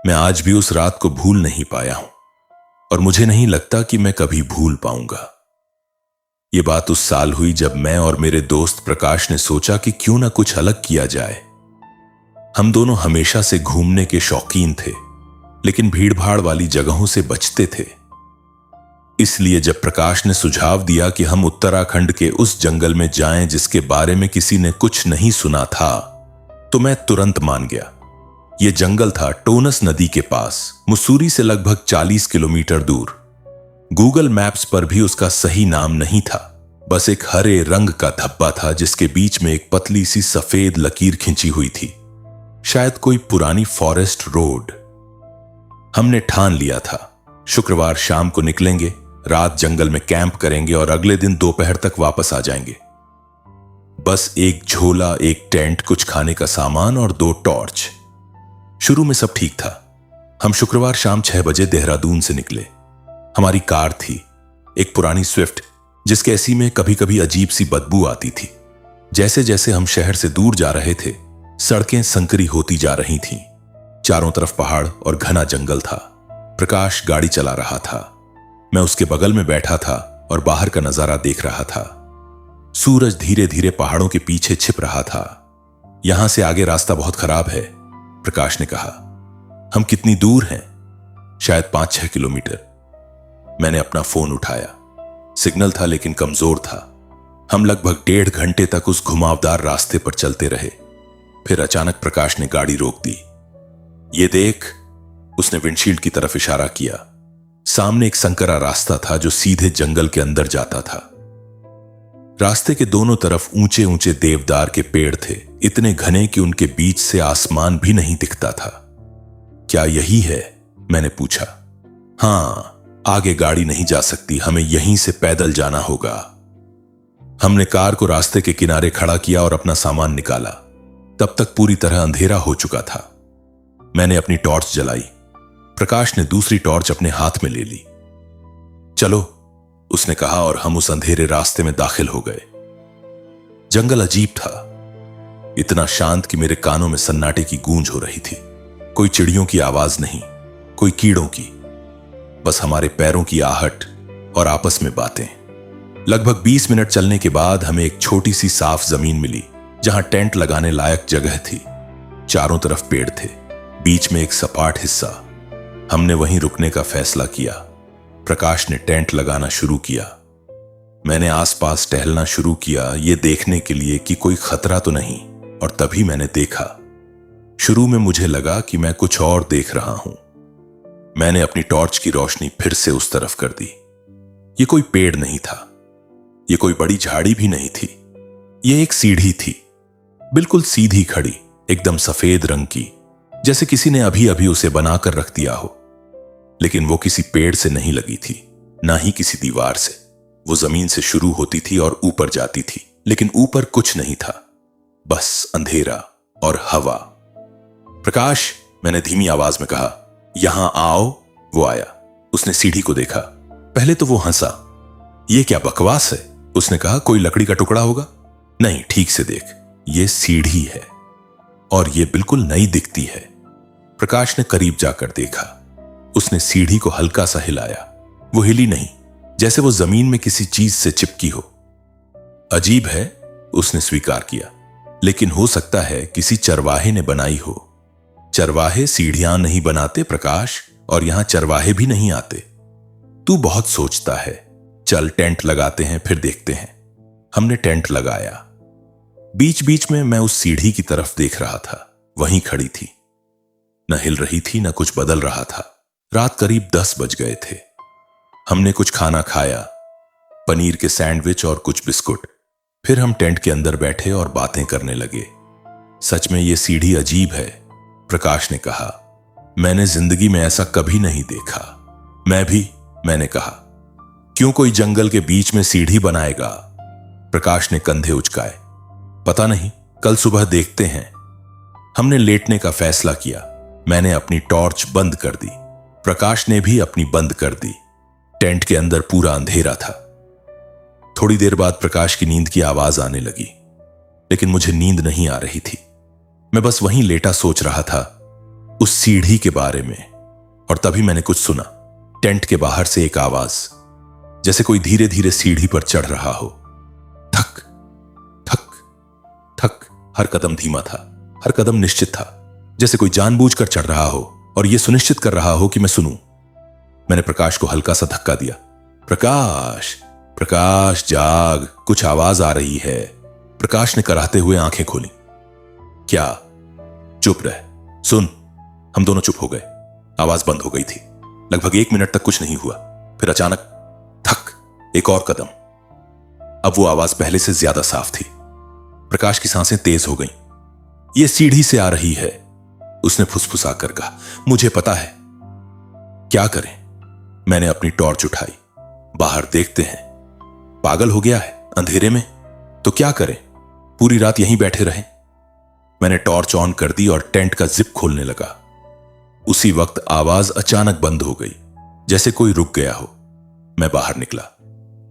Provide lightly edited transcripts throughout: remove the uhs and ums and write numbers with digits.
मैं आज भी उस रात को भूल नहीं पाया हूं और मुझे नहीं लगता कि मैं कभी भूल पाऊंगा। ये बात उस साल हुई जब मैं और मेरे दोस्त प्रकाश ने सोचा कि क्यों ना कुछ अलग किया जाए। हम दोनों हमेशा से घूमने के शौकीन थे, लेकिन भीड़भाड़ वाली जगहों से बचते थे। इसलिए जब प्रकाश ने सुझाव दिया कि हम उत्तराखंड के उस जंगल में जाएं जिसके बारे में किसी ने कुछ नहीं सुना था, तो मैं तुरंत मान गया। यह जंगल था टोनस नदी के पास, मुस्सूरी से लगभग 40 किलोमीटर दूर। गूगल मैप्स पर भी उसका सही नाम नहीं था, बस एक हरे रंग का धब्बा था जिसके बीच में एक पतली सी सफेद लकीर खिंची हुई थी, शायद कोई पुरानी फॉरेस्ट रोड। हमने ठान लिया था, शुक्रवार शाम को निकलेंगे, रात जंगल में कैंप करेंगे और अगले दिन दोपहर तक वापस आ जाएंगे। बस एक झोला, एक टेंट, कुछ खाने का सामान और 2 टॉर्च। शुरू में सब ठीक था। हम शुक्रवार शाम 6 बजे देहरादून से निकले। हमारी कार थी, एक पुरानी स्विफ्ट, जिसके एसी में कभी कभी अजीब सी बदबू आती थी। जैसे जैसे हम शहर से दूर जा रहे थे, सड़कें संकरी होती जा रही थीं। चारों तरफ पहाड़ और घना जंगल था। प्रकाश गाड़ी चला रहा था, मैं उसके बगल में बैठा था और बाहर का नजारा देख रहा था। सूरज धीरे धीरे पहाड़ों के पीछे छिप रहा था। यहां से आगे रास्ता बहुत खराब है, प्रकाश ने कहा। हम कितनी दूर हैं? शायद 5-6 किलोमीटर। मैंने अपना फोन उठाया। सिग्नल था लेकिन कमजोर था। हम लगभग 1.5 घंटे तक उस घुमावदार रास्ते पर चलते रहे। फिर अचानक प्रकाश ने गाड़ी रोक दी। ये देख, उसने विंडशील्ड की तरफ इशारा किया। सामने एक संकरा रास्ता था जो सीधे जंगल के अंदर जाता था। रास्ते के दोनों तरफ ऊंचे ऊंचे देवदार के पेड़ थे, इतने घने कि उनके बीच से आसमान भी नहीं दिखता था। क्या यही है? मैंने पूछा। हां, आगे गाड़ी नहीं जा सकती, हमें यहीं से पैदल जाना होगा। हमने कार को रास्ते के किनारे खड़ा किया और अपना सामान निकाला। तब तक पूरी तरह अंधेरा हो चुका था। मैंने अपनी टॉर्च जलाई। प्रकाश ने दूसरी टॉर्च अपने हाथ में ले ली। चलो, उसने कहा और हम उस अंधेरे रास्ते में दाखिल हो गए। जंगल अजीब था, इतना शांत कि मेरे कानों में सन्नाटे की गूंज हो रही थी। कोई चिड़ियों की आवाज नहीं, कोई कीड़ों की, बस हमारे पैरों की आहट और आपस में बातें। लगभग 20 मिनट चलने के बाद हमें एक छोटी सी साफ जमीन मिली जहां टेंट लगाने लायक जगह थी। चारों तरफ पेड़ थे, बीच में एक सपाट हिस्सा। हमने वहीं रुकने का फैसला किया। प्रकाश ने टेंट लगाना शुरू किया। मैंने आसपास टहलना शुरू किया, ये देखने के लिए कि कोई खतरा तो नहीं, और तभी मैंने देखा। शुरू में मुझे लगा कि मैं कुछ और देख रहा हूं। मैंने अपनी टॉर्च की रोशनी फिर से उस तरफ कर दी। ये कोई पेड़ नहीं था, ये कोई बड़ी झाड़ी भी नहीं थी। ये एक सीढ़ी थी, बिल्कुल सीधी खड़ी, एकदम सफेद रंग की, जैसे किसी ने अभी अभी उसे बनाकर रख दिया हो। लेकिन वो किसी पेड़ से नहीं लगी थी, ना ही किसी दीवार से। वो जमीन से शुरू होती थी और ऊपर जाती थी, लेकिन ऊपर कुछ नहीं था, बस अंधेरा और हवा। प्रकाश, मैंने धीमी आवाज में कहा, यहां आओ। वो आया। उसने सीढ़ी को देखा। पहले तो वो हंसा। ये क्या बकवास है, उसने कहा। कोई लकड़ी का टुकड़ा होगा? नहीं, ठीक से देख, ये सीढ़ी है और ये बिल्कुल नई दिखती है। प्रकाश ने करीब जाकर देखा। उसने सीढ़ी को हल्का सा हिलाया। वो हिली नहीं, जैसे वो जमीन में किसी चीज से चिपकी हो। अजीब है, उसने स्वीकार किया, लेकिन हो सकता है किसी चरवाहे ने बनाई हो। चरवाहे सीढ़ियां नहीं बनाते प्रकाश, और यहां चरवाहे भी नहीं आते। तू बहुत सोचता है। चल टेंट लगाते हैं, फिर देखते हैं। हमने टेंट लगाया। बीच बीच में मैं उस सीढ़ी की तरफ देख रहा था। वहीं खड़ी थी, न हिल रही थी, न कुछ बदल रहा था। रात करीब 10 बज गए थे। हमने कुछ खाना खाया, पनीर के सैंडविच और कुछ बिस्कुट। फिर हम टेंट के अंदर बैठे और बातें करने लगे। सच में ये सीढ़ी अजीब है, प्रकाश ने कहा। मैंने जिंदगी में ऐसा कभी नहीं देखा। मैं भी, मैंने कहा। क्यों कोई जंगल के बीच में सीढ़ी बनाएगा? प्रकाश ने कंधे उचकाए। पता नहीं, कल सुबह देखते हैं। हमने लेटने का फैसला किया। मैंने अपनी टॉर्च बंद कर दी, प्रकाश ने भी अपनी बंद कर दी। टेंट के अंदर पूरा अंधेरा था। थोड़ी देर बाद प्रकाश की नींद की आवाज आने लगी, लेकिन मुझे नींद नहीं आ रही थी। मैं बस वहीं लेटा सोच रहा था। उस सीढ़ी के बारे में। और तभी मैंने कुछ सुना। टेंट के बाहर से एक आवाज, जैसे कोई धीरे धीरे सीढ़ी पर चढ़ रहा हो। ठक ठक ठक। हर कदम धीमा था, हर कदम निश्चित था, जैसे कोई जानबूझकर चढ़ रहा हो और यह सुनिश्चित कर रहा हो कि मैं सुनूं। मैंने प्रकाश को हल्का सा धक्का दिया। प्रकाश, प्रकाश जाग, कुछ आवाज आ रही है। प्रकाश ने कराहते हुए आंखें खोली। क्या? चुप रह, सुन। हम दोनों चुप हो गए। आवाज बंद हो गई थी। लगभग 1 मिनट तक कुछ नहीं हुआ। फिर अचानक थक, एक और कदम। अब वो आवाज पहले से ज्यादा साफ थी। प्रकाश की सांसें तेज हो गईं। ये सीढ़ी से आ रही है, उसने फुसफुसाकर कहा। मुझे पता है। क्या करें? मैंने अपनी टॉर्च उठाई। बाहर देखते हैं। पागल हो गया है अंधेरे में? तो क्या करें? पूरी रात यहीं बैठे रहें? मैंने टॉर्च ऑन कर दी और टेंट का जिप खोलने लगा। उसी वक्त आवाज अचानक बंद हो गई, जैसे कोई रुक गया हो। मैं बाहर निकला।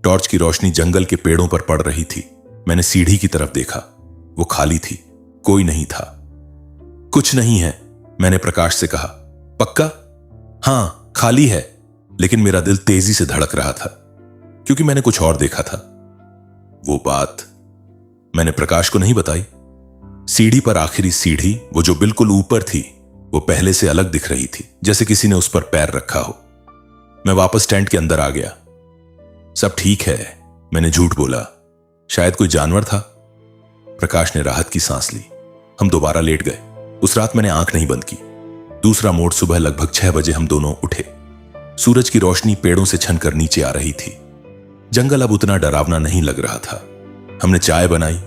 टॉर्च की रोशनी जंगल के पेड़ों पर पड़ रही थी। मैंने सीढ़ी की तरफ देखा। वो खाली थी, कोई नहीं था। कुछ नहीं है, मैंने प्रकाश से कहा। पक्का? हां, खाली है। लेकिन मेरा दिल तेजी से धड़क रहा था, क्योंकि मैंने कुछ और देखा था। वो बात मैंने प्रकाश को नहीं बताई। सीढ़ी पर आखिरी सीढ़ी, वो जो बिल्कुल ऊपर थी, वो पहले से अलग दिख रही थी, जैसे किसी ने उस पर पैर रखा हो। मैं वापस टेंट के अंदर आ गया। सब ठीक है, मैंने झूठ बोला। शायद कोई जानवर था। प्रकाश ने राहत की सांस ली। हम दोबारा लेट गए। उस रात मैंने आंख नहीं बंद की। दूसरा मोड़ सुबह लगभग 6 बजे हम दोनों उठे। सूरज की रोशनी पेड़ों से छनकर नीचे आ रही थी। जंगल अब उतना डरावना नहीं लग रहा था। हमने चाय बनाई।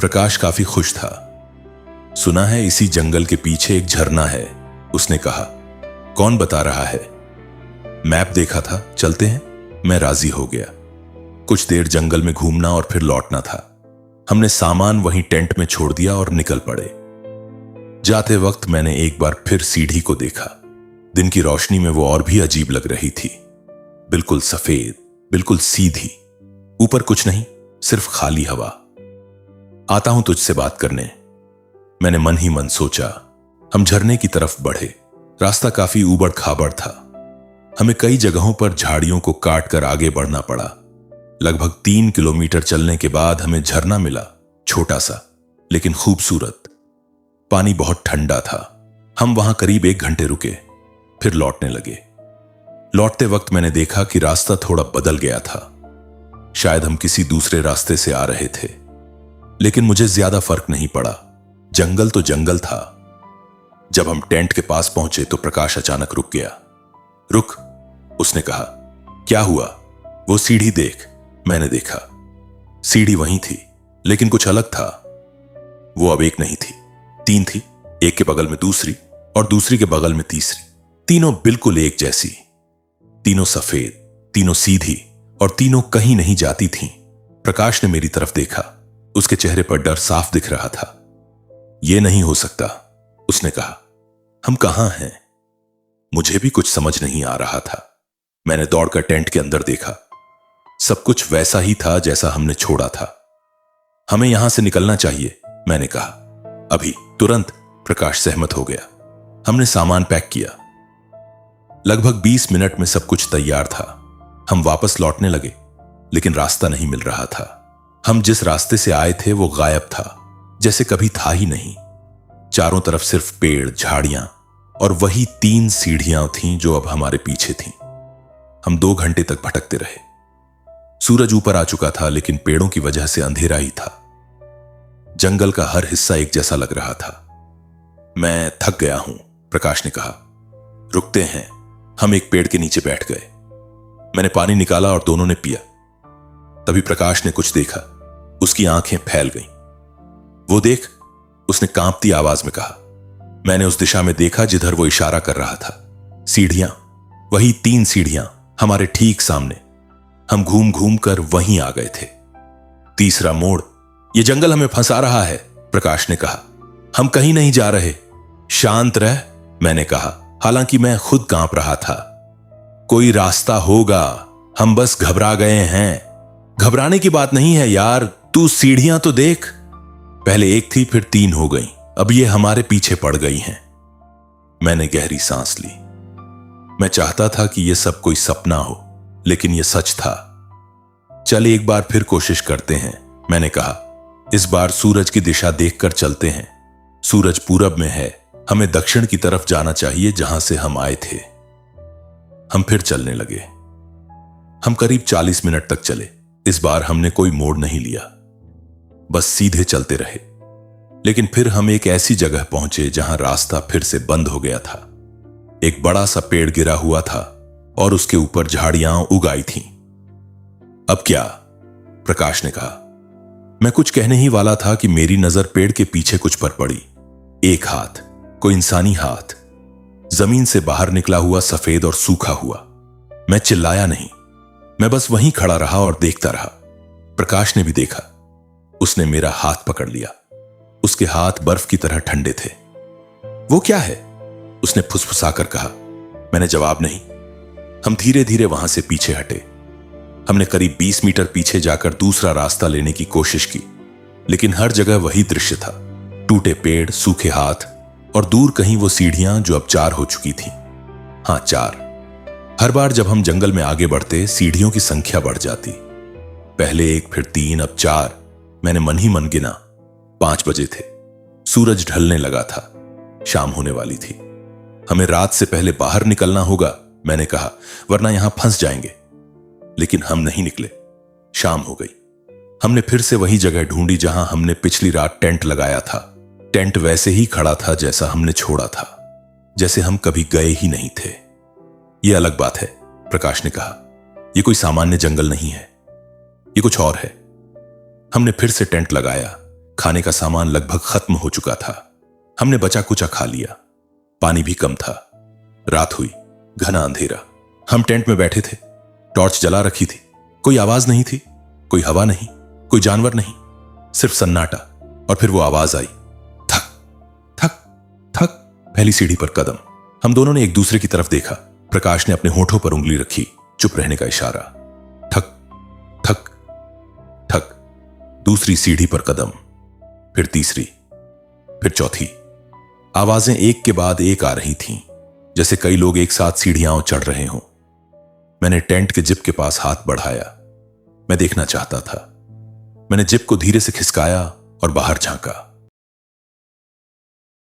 प्रकाश काफी खुश था। सुना है इसी जंगल के पीछे एक झरना है, उसने कहा। कौन बता रहा है? मैप देखा था, चलते हैं? मैं राजी हो गया। कुछ देर जंगल में घूमना और फिर लौटना था। हमने सामान वहीं टेंट में छोड़ दिया और निकल पड़े। जाते वक्त मैंने एक बार फिर सीढ़ी को देखा। दिन की रोशनी में वो और भी अजीब लग रही थी। बिल्कुल सफेद, बिल्कुल सीधी। ऊपर कुछ नहीं, सिर्फ खाली हवा। आता हूं तुझसे बात करने, मैंने मन ही मन सोचा। हम झरने की तरफ बढ़े। रास्ता काफी ऊबड़ खाबड़ था। हमें कई जगहों पर झाड़ियों को काट कर आगे बढ़ना पड़ा। लगभग 3 किलोमीटर चलने के बाद हमें झरना मिला, छोटा सा लेकिन खूबसूरत। पानी बहुत ठंडा था। हम वहां करीब 1 घंटे रुके, फिर लौटने लगे। लौटते वक्त मैंने देखा कि रास्ता थोड़ा बदल गया था। शायद हम किसी दूसरे रास्ते से आ रहे थे, लेकिन मुझे ज्यादा फर्क नहीं पड़ा। जंगल तो जंगल था। जब हम टेंट के पास पहुंचे तो प्रकाश अचानक रुक गया। रुक, उसने कहा। क्या हुआ? वो सीढ़ी देख। मैंने देखा। सीढ़ी वहीं थी, लेकिन कुछ अलग था। वो अब एक नहीं थी, 3 थी। एक के बगल में दूसरी और दूसरी के बगल में तीसरी। तीनों बिल्कुल एक जैसी। तीनों सफेद, तीनों सीधी और तीनों कहीं नहीं जाती थीं। प्रकाश ने मेरी तरफ देखा। उसके चेहरे पर डर साफ दिख रहा था। यह नहीं हो सकता, उसने कहा। हम कहां हैं? मुझे भी कुछ समझ नहीं आ रहा था। मैंने दौड़कर टेंट के अंदर देखा। सब कुछ वैसा ही था जैसा हमने छोड़ा था। हमें यहां से निकलना चाहिए, मैंने कहा। अभी, तुरंत, प्रकाश सहमत हो गया। हमने सामान पैक किया। लगभग 20 मिनट में सब कुछ तैयार था। हम वापस लौटने लगे, लेकिन रास्ता नहीं मिल रहा था। हम जिस रास्ते से आए थे वो गायब था, जैसे कभी था ही नहीं। चारों तरफ सिर्फ पेड़, झाड़ियां और वही 3 सीढ़ियां थीं जो अब हमारे पीछे थीं। हम 2 घंटे तक भटकते रहे। सूरज ऊपर आ चुका था, लेकिन पेड़ों की वजह से अंधेरा ही था। जंगल का हर हिस्सा एक जैसा लग रहा था। मैं थक गया हूं, प्रकाश ने कहा। रुकते हैं। हम एक पेड़ के नीचे बैठ गए। मैंने पानी निकाला और दोनों ने पिया। तभी प्रकाश ने कुछ देखा। उसकी आंखें फैल गईं। वो देख, उसने कांपती आवाज में कहा। मैंने उस दिशा में देखा जिधर वो इशारा कर रहा था। सीढ़ियां, वही 3 सीढ़ियां हमारे ठीक सामने। हम घूम घूम कर वहीं आ गए थे। तीसरा मोड़। ये जंगल हमें फंसा रहा है, प्रकाश ने कहा। हम कहीं नहीं जा रहे। शांत रह, मैंने कहा, हालांकि मैं खुद कांप रहा था। कोई रास्ता होगा, हम बस घबरा गए हैं। घबराने की बात नहीं है यार, तू सीढ़ियां तो देख। पहले 1 थी, फिर 3 हो गई। अब ये हमारे पीछे पड़ गई हैं। मैंने गहरी सांस ली। मैं चाहता था कि यह सब कोई सपना हो, लेकिन यह सच था। चल एक बार फिर कोशिश करते हैं, मैंने कहा। इस बार सूरज की दिशा देखकर चलते हैं। सूरज पूरब में है, हमें दक्षिण की तरफ जाना चाहिए, जहां से हम आए थे। हम फिर चलने लगे। हम करीब 40 मिनट तक चले। इस बार हमने कोई मोड़ नहीं लिया, बस सीधे चलते रहे। लेकिन फिर हम एक ऐसी जगह पहुंचे जहां रास्ता फिर से बंद हो गया था। एक बड़ा सा पेड़ गिरा हुआ था और उसके ऊपर झाड़ियां उग आई थीं। अब क्या? प्रकाश ने कहा। मैं कुछ कहने ही वाला था कि मेरी नजर पेड़ के पीछे कुछ पर पड़ी। एक हाथ, कोई इंसानी हाथ, जमीन से बाहर निकला हुआ, सफेद और सूखा हुआ। मैं चिल्लाया नहीं, मैं बस वहीं खड़ा रहा और देखता रहा। प्रकाश ने भी देखा। उसने मेरा हाथ पकड़ लिया। उसके हाथ बर्फ की तरह ठंडे थे। वो क्या है? उसने फुसफुसाकर कहा। मैंने जवाब नहीं। हम धीरे धीरे वहां से पीछे हटे। हमने करीब 20 मीटर पीछे जाकर दूसरा रास्ता लेने की कोशिश की, लेकिन हर जगह वही दृश्य था। टूटे पेड़, सूखे हाथ और दूर कहीं वो सीढ़ियां जो अब 4 हो चुकी थीं। हां, 4। हर बार जब हम जंगल में आगे बढ़ते, सीढ़ियों की संख्या बढ़ जाती। पहले 1, फिर 3, अब 4। मैंने मन ही मन गिना। 5 बजे थे। सूरज ढलने लगा था। शाम होने वाली थी। हमें रात से पहले बाहर निकलना होगा, मैंने कहा, वरना यहां फंस जाएंगे। लेकिन हम नहीं निकले। शाम हो गई। हमने फिर से वही जगह ढूंढी जहां हमने पिछली रात टेंट लगाया था। टेंट वैसे ही खड़ा था जैसा हमने छोड़ा था, जैसे हम कभी गए ही नहीं थे। यह अलग बात है, प्रकाश ने कहा। यह कोई सामान्य जंगल नहीं है, ये कुछ और है। हमने फिर से टेंट लगाया। खाने का सामान लगभग खत्म हो चुका था। हमने बचा कुचा खा लिया। पानी भी कम था। रात हुई, घना अंधेरा। हम टेंट में बैठे थे। टॉर्च जला रखी थी। कोई आवाज नहीं थी, कोई हवा नहीं, कोई जानवर नहीं, सिर्फ सन्नाटा। और फिर वो आवाज आई, थक थक थक। पहली सीढ़ी पर कदम। हम दोनों ने एक दूसरे की तरफ देखा। प्रकाश ने अपने होठों पर उंगली रखी, चुप रहने का इशारा। ठक ठक ठक। दूसरी सीढ़ी पर कदम, फिर तीसरी, फिर चौथी। आवाजें एक के बाद एक आ रही थीं, जैसे कई लोग एक साथ सीढ़ियां चढ़ रहे हों। मैंने टेंट के जिप के पास हाथ बढ़ाया। मैं देखना चाहता था। मैंने जिप को धीरे से खिसकाया और बाहर झांका।